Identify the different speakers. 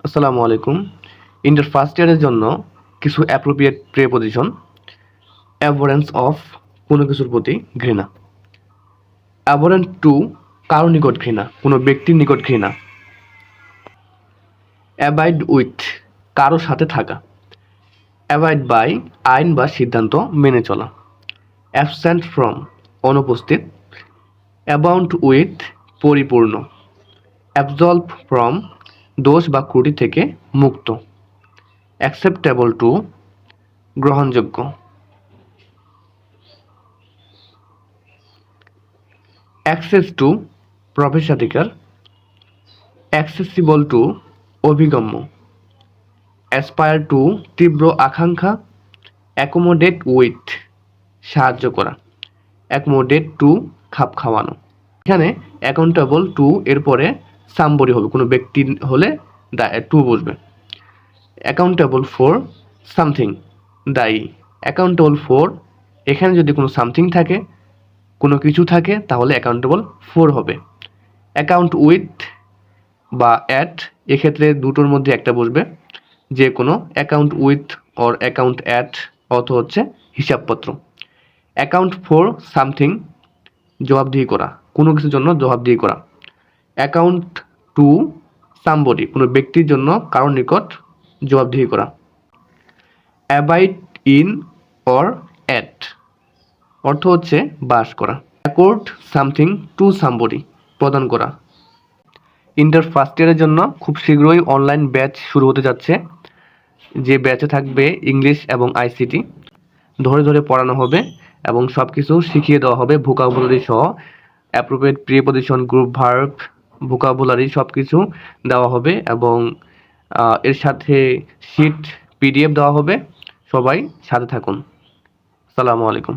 Speaker 1: আসসালামু আলাইকুম। Inter first ইয়ারের জন্য কিছু অ্যাপ্রোপ্রিয়েট প্রিপোজিশন। অ্যাভরেন্স অফ কোনো কিছুর প্রতি ঘৃণা। অ্যাভরেন্ট টু কারো নিকট ঘৃণা, কোনো ব্যক্তির নিকট ঘৃণা। অ্যাবাইড উইথ কারো সাথে থাকা। অ্যাবাইড বাই আইন বা সিদ্ধান্ত মেনে চলা। অ্যাবসেন্ট ফ্রম অনুপস্থিত। অ্যাবাউন্ড উইথ পরিপূর্ণ। অ্যাবজলভ ফ্রম দোষ বা ত্রুটি থেকে মুক্ত। অ্যাকসেপ্টেবল টু গ্রহণযোগ্য। অ্যাক্সেস টু প্রবেশাধিকার। অ্যাক্সেসিবল টু অভিগম্য। অ্যাসপায়ার টু তীব্র আকাঙ্ক্ষা। অ্যাকোমোডেট উইথ সাহায্য করা। অ্যাকোমোডেট টু খাপ খাওয়ানো। এখানে অ্যাকাউন্টেবল টু এর পরে সামবডি হবে, কোনো ব্যক্তি হলে টু বসবে। অ্যাকাউন্টেবল ফর সামথিং দায়ী। অ্যাকাউন্টেবল ফর এখানে যদি কোনো সামথিং থাকে, কোনো কিছু থাকে, তাহলে অ্যাকাউন্টেবল ফর হবে। অ্যাকাউন্ট উইথ বা অ্যাট এক্ষেত্রে দুটোর মধ্যে একটা বসবে, যে কোনো account with or account at অর্থ হচ্ছে হিসাবপত্র। অ্যাকাউন্ট ফর সামথিং জবাবদিহি করা, কোনো কিছুর জন্য জবাবদিহি করা। অ্যাকাউন্ট টু সামবডি কোনো ব্যক্তির জন্য কারোর নিকট জবাবদিহি করা। অ্যাবাইড ইন অর অ্যাট অর্থ হচ্ছে বাস করা। অ্যাকর্ড সামথিং টু সামবডি প্রদান করা। ইন্টার ফার্স্ট ইয়ারের জন্য খুব শীঘ্রই অনলাইন ব্যাচ শুরু হতে যাচ্ছে, যে ব্যাচে থাকবে ইংলিশ এবং আইসিটি ধরে ধরে পড়ানো হবে এবং সব কিছু শিখিয়ে দেওয়া হবে, ভোকাবুলারি সহ। Appropriate preposition, group verb, vocabulary সব কিছু দেওয়া হবে এবং এর সাথে শিট পিডিএফ দেওয়া হবে। সবাই সাথে থাকুন। আসসালামু আলাইকুম।